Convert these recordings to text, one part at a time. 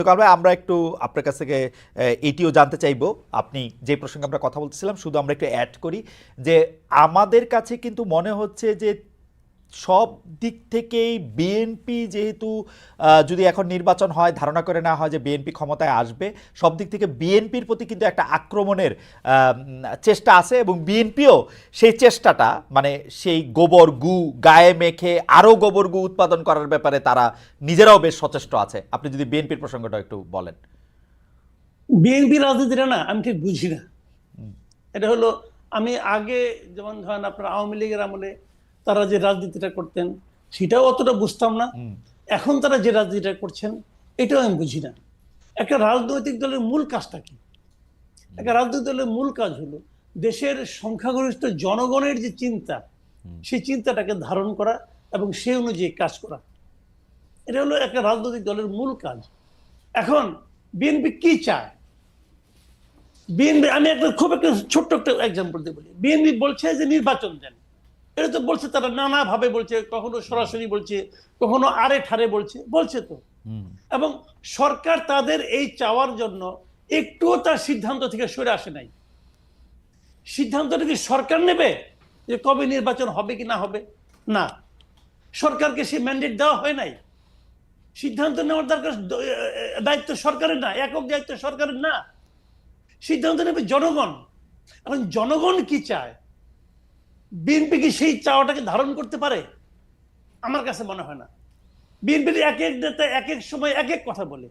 কারণ ভাই আমরা একটু আপনার কাছ থেকে এটিও জানতে চাইবো, আপনি যে প্রসঙ্গে আমরা কথা বলতেছিলাম শুধু আমরা একটু অ্যাড করি যে আমাদের কাছে কিন্তু মনে হচ্ছে যে সব দিক থেকেই বিএনপি যেহেতু যদি এখন নির্বাচন হয় ধারণা করে না হয় যে বিএনপি ক্ষমতায় আসবে, সব দিক থেকে বিএনপির প্রতি কিন্তু একটা আক্রমণের চেষ্টা আছে এবং বিএনপিও সেই চেষ্টাটা মানে সেই গোবর গু গায়ে মেখে আরও গোবর গু উৎপাদন করার ব্যাপারে তারা নিজেরাও বেশ সচেষ্ট আছে। আপনি যদি বিএনপির প্রসঙ্গটা একটু বলেন। বিএনপি রাজনীতিটা না আমি ঠিক বুঝি না। এটা হলো আমি আগে যেমন ধরেন আপনার আওয়ামী লীগের আমলে তারা যে রাজনীতিটা করতেন সেটাও অতটা বুঝতাম না। এখন তারা যে রাজনীতিটা করছেন এটাও আমি বুঝি না। একটা রাজনৈতিক দলের মূল কাজটা কি? একটা রাজনৈতিক দলের মূল কাজ হলো দেশের সংখ্যাগরিষ্ঠ জনগণের যে চিন্তা, সেই চিন্তাটাকে ধারণ করা এবং সেই অনুযায়ী কাজ করা। এটা হলো একটা রাজনৈতিক দলের মূল কাজ। এখন বিএনপি কি চায়? বিএনপি আমি খুব একটা ছোট্ট একটা এক্সাম্পল দিয়ে বলি। বিএনপি বলছে যে নির্বাচন দেন, এটা তো বলছে তারা নানা ভাবে বলছে, কখনো সরাসরি বলছে, কখনো আরে ঠারে বলছে তো। এবং সরকার তাদের এই চাওয়ার জন্য একটুও তার সিদ্ধান্ত থেকে সরে আসে নাই। সিদ্ধান্তটা কি সরকার নেবে যে কবে নির্বাচন হবে কি না হবে? না, সরকারকে সেই ম্যান্ডেট দেওয়া হয় নাই। সিদ্ধান্ত নেওয়ার দরকার দায়িত্ব সরকারের না, একক দায়িত্ব সরকারের না, সিদ্ধান্ত নেবে জনগণ। এখন জনগণ কি চায়, বিএনপি কি সেই চাওয়াটাকে ধারণ করতে পারে? আমার কাছে মনে হয় না। বিএনপির এক এক নেতা এক এক সময় এক এক কথা বলে।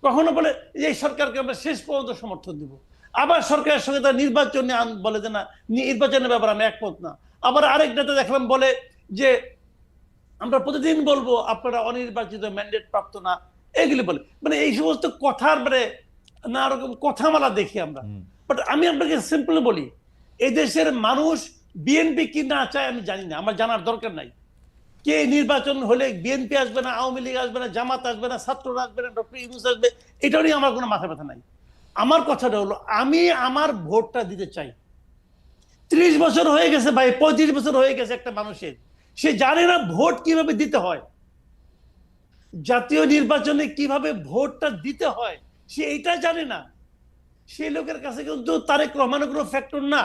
কখনো বলে যে এই সরকারকে আমরা শেষ পর্যন্ত সমর্থন দিব, আবার সরকারের সঙ্গে তার নির্বাচনে বলে যে না, নির্বাচনের ব্যাপারে আমি একমত না। আবার আরেক নেতা দেখলাম বলে যে আমরা প্রতিদিন বলবো আপনারা অনির্বাচিত ম্যান্ডেট প্রাপ্ত না, এগুলি বলে। মানে এই সমস্ত কথার মানে না রকম কথামালা দেখি আমরা। বাট আমি আপনাকে সিম্পলি বলি, এই দেশের মানুষ বিএনপি কি না চায় আমি জানি না, আমার জানার দরকার নাই। কে নির্বাচন হলে বিএনপি আসবে না, আওয়ামী লীগ আসবে না, জামাত আসবে না, ছাত্ররা আসবে না, ডক্টর ইউনূস আসবে, এটা নিয়ে আমার কোনো মাথা ব্যথা নাই। আমার কথাটা হলো আমি আমার ভোটটা দিতে চাই। 30 বছর হয়ে গেছে ভাই, 35 বছর হয়ে গেছে একটা মানুষের, সে জানে না ভোট কিভাবে দিতে হয়, জাতীয় নির্বাচনে কিভাবে ভোটটা দিতে হয় সে এইটা জানে না। সেই লোকের কাছে কিন্তু তারেক রহমানের কোনো ফ্যাক্টর না,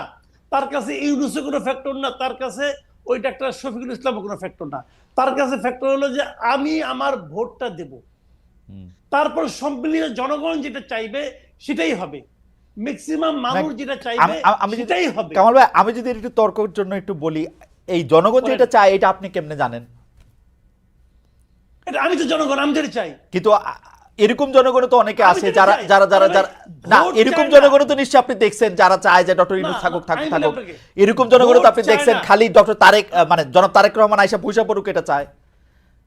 তার কাছে ইউনূসের কোনো ফ্যাক্টর না, তার কাছে ওই ডাক্তার শফিকুল ইসলামের কোনো ফ্যাক্টর না। তার কাছে ফ্যাক্টর হলো যে আমি আমার ভোটটা দেব, তারপর সম্মিলিত জনগণ যেটা চাইবে সেটাই হবে, ম্যাক্সিমাম মানুষ যেটা চাইবে সেটাই হবে। কামাল ভাই আমি যদি একটু তর্কের জন্য একটু বলি, এই জনগণ যেটা চায় এটা আপনি কেমনে জানেন? আমি তো জনগণ, আমি যেটা চাই। কিন্তু এরকম জনগণ তো অনেকে আছে যারা যারা যারা যারা না, এরকম জনগণ তো নিশ্চয়ই আপনি দেখছেন যারা চায় যে ডক্টর ইউনূস থাকুক থাকুক থাকুক, এরকম জনগণ তো আপনি দেখছেন খালি ডক্টর তারেক মানে জনাব তারেক রহমান আইসা পয়সা পড়ুক এটা চায়,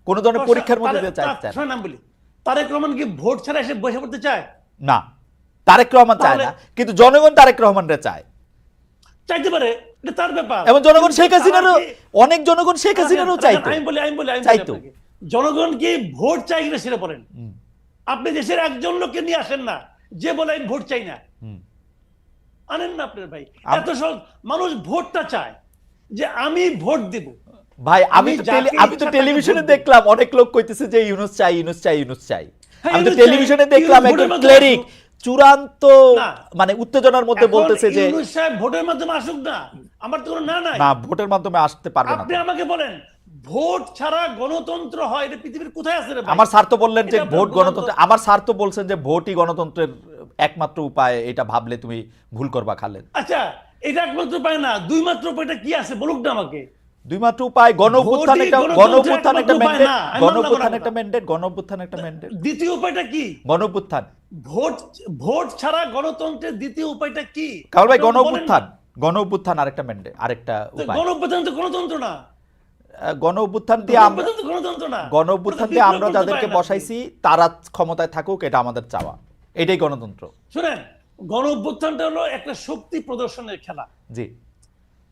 কোন ধরনের পরীক্ষার মধ্যে দিয়ে চায় না। বলি তারেক রহমান কি ভোট ছাড়া এসে বসে পড়তে চায়? না, তারেক রহমান চায় না, কিন্তু জনগণ তারেক রহমানরে চায়। চাইতে পারে, এটা তার ব্যাপার। এবং জনগণ শেখ হাসিনারও, অনেক জনগণ শেখ হাসিনারও চাইতো। আমি বলি জনগণ কি ভোট চাই কিনা সেটা বলেন। আপনি দেশের একজন লোককে নিয়ে আসেন না যে বলে আমি ভোট চাই না, আনেন না আপনার ভাই। এত সব মানুষ ভোটটা চায় যে আমি ভোট দেব। ভাই আমি তো টেলিভিশনে দেখলাম অনেক লোক কইতেছে যে ইউনূস চাই ইউনূস চাই ইউনূস চাই। আমি তো টেলিভিশনে দেখলাম একজন ক্লেরিক চূড়ান্ত মানে উত্তেজনার মধ্যে বলতেছে যে ইউনূস সাহেব ভোটের মাধ্যমে আসুক না, আমার তো কোনো না নাই। না, ভোটের মাধ্যমে আসতে পারবে না। আপনি আমাকে বলেন ভোট ছাড়া গণতন্ত্র হয় এটা পৃথিবীর কোথায় আছে রে ভাই? আমার স্যার তো বললেন যে ভোট গণতন্ত্র, আমার স্যার তো বলছেন যে ভোটই গণতন্ত্রের একমাত্র উপায়, এটা ভাবলে তুমি ভুল করবা খালেদ। আচ্ছা, এটা একমাত্র উপায় না, দুই মাত্র উপায়টা কি আছে বলুক না আমাকে। দুই মাত্র উপায়, গণঅভ্যুত্থান একটা ম্যান্ডেট, গণঅভ্যুত্থান একটা ম্যান্ডেট। দ্বিতীয় উপায়টা কি? গণঅভ্যুত্থান। ভোট ছাড়া গণতন্ত্রের দ্বিতীয় উপায়টা কি? কারণ ভাই গণঅভ্যুত্থান আরেকটা ম্যান্ডেট, আরেকটা উপায়। গণঅভ্যুত্থান তো গণতন্ত্র না। গণঅভ্যুত্থান দিয়ে আমরা যাদেরকে বসাইছি তারা ক্ষমতায় থাকুক, এটা আমাদের চাওয়া, এটাই গণতন্ত্র। শুনেন, গণঅভ্যুত্থানটা হলো একটা শক্তি প্রদর্শনের খেলা। জি,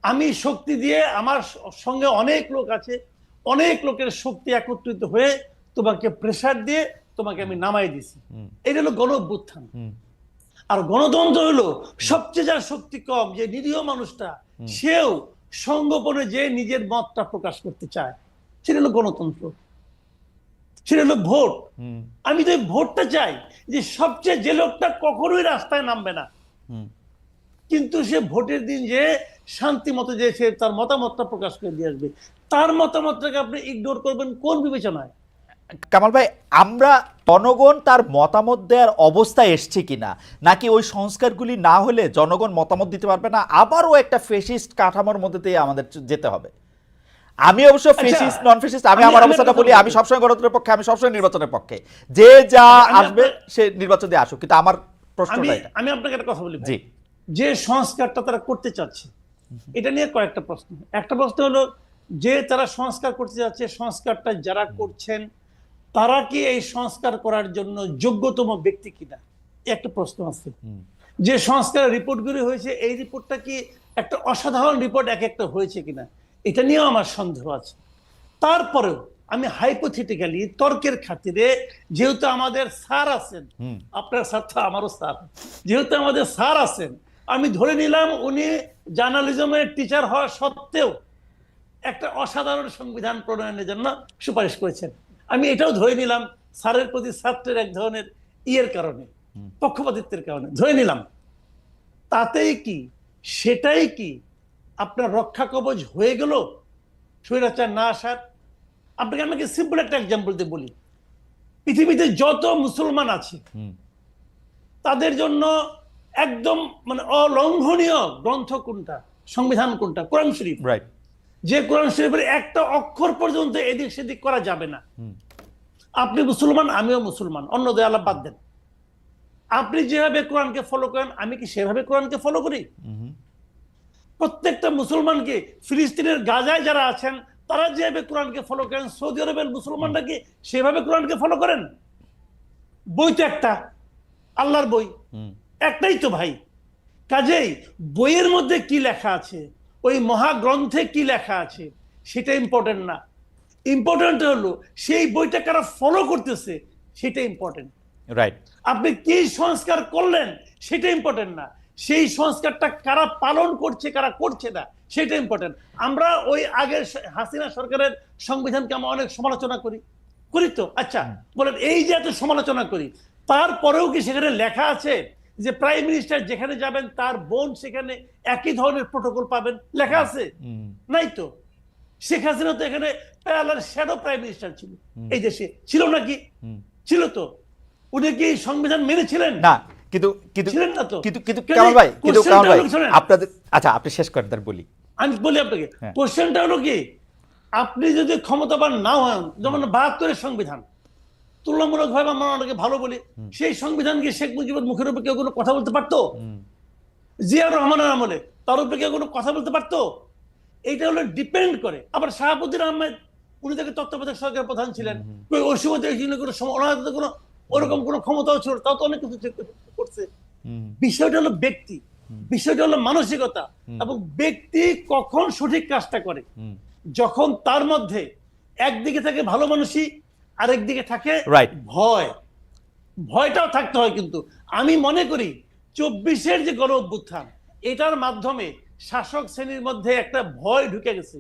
আমি শক্তি দিয়ে, আমার সঙ্গে অনেক লোক আছে, অনেক লোকের শক্তি একত্রিত হয়ে তোমাকে প্রেসার দিয়ে তোমাকে আমি নামাই দিছি, এটা হলো গণঅভ্যুত্থান। আর গণতন্ত্র হলো সবচেয়ে যার শক্তি কম, যে নিরীহ মানুষটা, সেও সংগোপনে যে নিজের মতটা প্রকাশ করতে চায়, সেটা হলো গণতন্ত্র। সেটা হলো ভোট। আমি তো এই ভোটটা চাই, যে সবচেয়ে যে লোকটা কখনোই রাস্তায় নামবে না, কিন্তু সে ভোটের দিন যে শান্তি মতো যে সে তার মতামতটা প্রকাশ করে দিয়ে আসবে, তার মতামতটাকে আপনি ইগনোর করবেন কোন বিবেচনায়? কামাল ভাই, আমরা জনগণ তার মতামত দেওয়ার অবস্থায় এসছে কিনা, নাকি ওই সংস্কারগুলি না হলে জনগণ মতামত দিতে পারবে না, আবারও একটা ফেসিস্ট কাঠামোর মধ্যে দিয়ে আমাদের যেতে হবে? আমি অবশ্য ফেসিস্ট নন ফেসিস্ট, আমি আমার অবস্থাটা বলি, আমি সবসময় গণতন্ত্রের পক্ষে, আমি সবসময় নির্বাচনের পক্ষে, যে যা আসবে সে নির্বাচন দিয়ে আসুক, কিন্তু আমার প্রশ্নটা এটা। আমি আপনাকে একটা কথা বলি ভাই। জি, যে সংস্কারটা তারা করতে চাচ্ছে, এটা নিয়ে কয়েকটা প্রশ্ন। একটা প্রশ্ন হলো, যে তারা সংস্কার করতে যাচ্ছে, সংস্কারটা যারা করছেন তারা কি এই সংস্কার করার জন্য যোগ্যতম ব্যক্তি কিনা, একটা প্রশ্ন আছে। যে সংস্কারের রিপোর্টগুলি হয়েছে, এই রিপোর্টটা কি একটা অসাধারণ রিপোর্ট এক একটা হয়েছে কিনা, এটা নিয়েও আমার সন্দেহ আছে। তারপরেও আমি হাইপোথেটিক্যালি তর্কের খাতিরে, যেহেতু আমাদের স্যার আছেন, আপনার স্যার তো আমারও স্যার, যেহেতু আমাদের স্যার আছেন, আমি ধরে নিলাম উনি জার্নালিজমের টিচার হওয়া সত্ত্বেও একটা অসাধারণ সংবিধান প্রণয়নের জন্য সুপারিশ করেছেন। আমি এটাও ধরে নিলাম স্যারের প্রতি ছাত্রের এক ধরনের ইয়ের কারণে, পক্ষপাতিত্বের কারণে ধরে নিলাম। তাতেই কি, সেটাই কি আপনার রক্ষা কবচ হয়ে গেল স্বৈরাচার না আসার? আপনাকে আমাকে সিম্পল একটা এক্সাম্পল দিয়ে বলি। পৃথিবীতে যত মুসলমান আছে তাদের জন্য একদম মানে অলঙ্ঘনীয় গ্রন্থ কোনটা, সংবিধান কোনটা? কোরআন শরীফ। রাইট। যে কোরআন শরীফের একটা অক্ষর পর্যন্ত এদিক সেদিক করা যাবে না। আপনি মুসলমান, আমিও মুসলমান, অন্য দেয়ালা বাদ দেন। আপনি যেভাবে কোরআনকে ফলো করেন, আমি কি সেভাবে কোরআনকে ফলো করি? প্রত্যেকটা মুসলমানকে, ফিলিস্তিনের গাজায় যারা আছেন তারা যেভাবে কোরআনকে ফলো করেন, সৌদি আরবের মুসলমানরা কি সেভাবে কোরআনকে ফলো করেন? বই তো একটা, আল্লাহর বই একটাই তো ভাই। কাজেই বইয়ের মধ্যে কি লেখা আছে, ওই মহাগ্রন্থে কি লেখা আছে, সেটা ইম্পর্টেন্ট না। ইম্পর্টেন্ট হলো সেই বইটা কারা ফলো করতেছে, সেটা ইম্পর্টেন্ট। রাইট। আপনি কি সংস্কার করলেন সেটা ইম্পর্টেন্ট না, সেই সংস্কারটা কারা পালন করছে কারা করছে না সেটা ইম্পর্টেন্ট। আমরা ওই আগের হাসিনা সরকারের সংবিধানকে আমরা অনেক সমালোচনা করি তো, আচ্ছা বলেন, এই যে এত সমালোচনা করি, তারপরেও কি সেখানে লেখা আছে যে প্রাইম মিনিস্টার যেখানে যাবেন তার বোন সেখানে একই ধরনের প্রোটোকল পাবেন? লেখা আছে? নাই তো। শেখ হাসিনা তো এখানে প্যারালাল শ্যাডো প্রাইম মিনিস্টার ছিল, এই দেশে ছিল নাকি? ছিল তো। উনি কি সংবিধান মেনেছিলেন? না, কিন্তু কিন্তু ছিলেন না তো। কিন্তু কামাল ভাই, আপনাদের, আচ্ছা আপনি শেষ করেন, তার বলি। আমি বলি আপনাকে, কোশ্চেনটা হলো কি, আপনি যদি ক্ষমতাবান না হন, যেমন ৭২-এর সংবিধান তুলনামূলকভাবে আমরা অনেকে ভালো বলি, সেই সংবিধানকে শেখ মুজিবের মুখের উপর কেউ কোনো কথা বলতে পারতো? জিয়াউর রহমানের আমলে তার উপরে কেউ কোনো কথা বলতে পারতো? এইটা হলো ডিপেন্ড করে। আবার শাহাবুদ্দিন আহমেদ, উনি তাকে তত্ত্বাবধায়ক সরকারের প্রধান ছিলেন, ওই সময় কোনো ওরকম কোনো ক্ষমতাও ছিল, তাও তো অনেক কিছু করছে। বিষয়টা হলো ব্যক্তি, বিষয়টা হলো মানসিকতা, এবং ব্যক্তি কখন সঠিক কাজটা করে, যখন তার মধ্যে একদিকে থাকে ভালো মানুষই, আরেকদিকে থাকে ভয়। ভয়টাও থাকতে হয়। কিন্তু আমি মনে করি ২৪-এর যে গণ অভ্যুত্থান, এটার মাধ্যমে শাসক শ্রেণীর মধ্যে একটা ভয় ঢুকে গেছে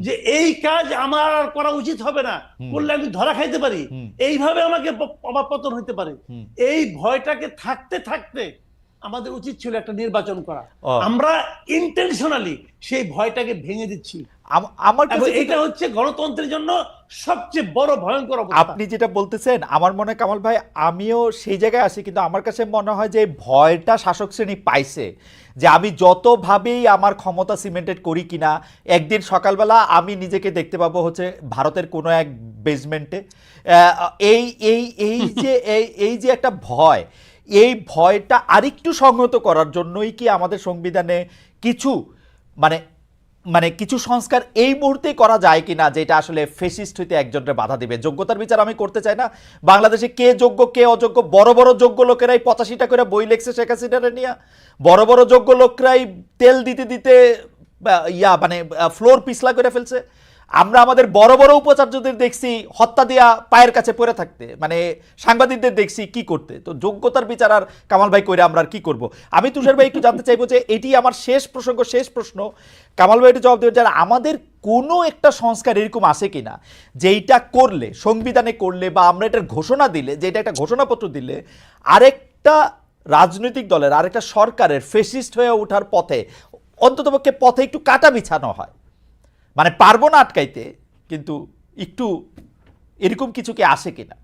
যে এই কাজ আমার আর করা উচিত হবে না, করলে আমি ধরা খাইতে পারি, এইভাবে আমাকে অবাপতন হইতে পারে। এই ভয়টাকে থাকতে থাকতে আমাদের উচিত ছিল একটা নির্বাচন করা। আমরা ইন্টেনশনালি সেই ভয়টাকে ভেঙে দিচ্ছি। আমার কাছে এটা হচ্ছে গণতন্ত্রের জন্য সবচেয়ে বড় ভয়ঙ্কর অবস্থা। আপনি যেটা বলতেছেন, আমার মনে হয় কামাল ভাই, আমিও সেই জায়গায় আছি, কিন্তু আমার কাছে মনে হয় যে ভয়টা শাসক শ্রেণী পাইছে, যে আমি যতভাবেই আমার ক্ষমতা সিমেন্টেড করি কিনা, একদিন সকালবেলা আমি নিজেকে দেখতে পাবো হচ্ছে ভারতের কোনো এক বেসমেন্টে। এই এই এই যে একটা ভয়, এই ভয়টা আরেকটু সংহত করার জন্যই কি আমাদের সংবিধানে কিছু মানে কিছু সংস্কার এই মুহূর্তে করা যায় কিনা, যেটা আসলে ফেসিস্ট হইতে একজনের বাধা দিবে? যোগ্যতার বিচার আমি করতে চাই না। বাংলাদেশে কে যোগ্য কে অযোগ্য, বড় বড় যোগ্য লোকেরাই ৮৫টা করে বই লেখছে শেখ হাসিনারে নিয়ে, বড় বড় যোগ্য লোকরাই তেল দিতে দিতে ফ্লোর পিছলা করে ফেলছে। আমরা আমাদের বড় বড় উপাচার্যদের দেখছি হত্যা দিয়া পায়ের কাছে পড়ে থাকতে, সাংবাদিকদের দেখছি কি করতে। তো যোগ্যতার বিচার আর কামাল ভাই কইরা আমরা আর কি করব? আমি তুষার ভাই একটু জানতে চাইবো যে এটি আমার শেষ প্রসঙ্গ, শেষ প্রশ্ন, কামাল ভাই একটু জবাব দেবেন, যারা আমাদের কোনো একটা সংস্কার এরকম আসে কিনা যেইটা করলে, সংবিধানে করলে বা আমরা এটার ঘোষণা দিলে, যেটা একটা ঘোষণাপত্র দিলে আরেকটা রাজনৈতিক দলের, আরেকটা সরকারের ফেসিস্ট হয়ে ওঠার পথে অন্ততপক্ষে পথে একটু কাটা বিছানো হয়? মানে পারবো না আটকাইতে, কিন্তু একটু এরকম কিছু কি আসে কিনা?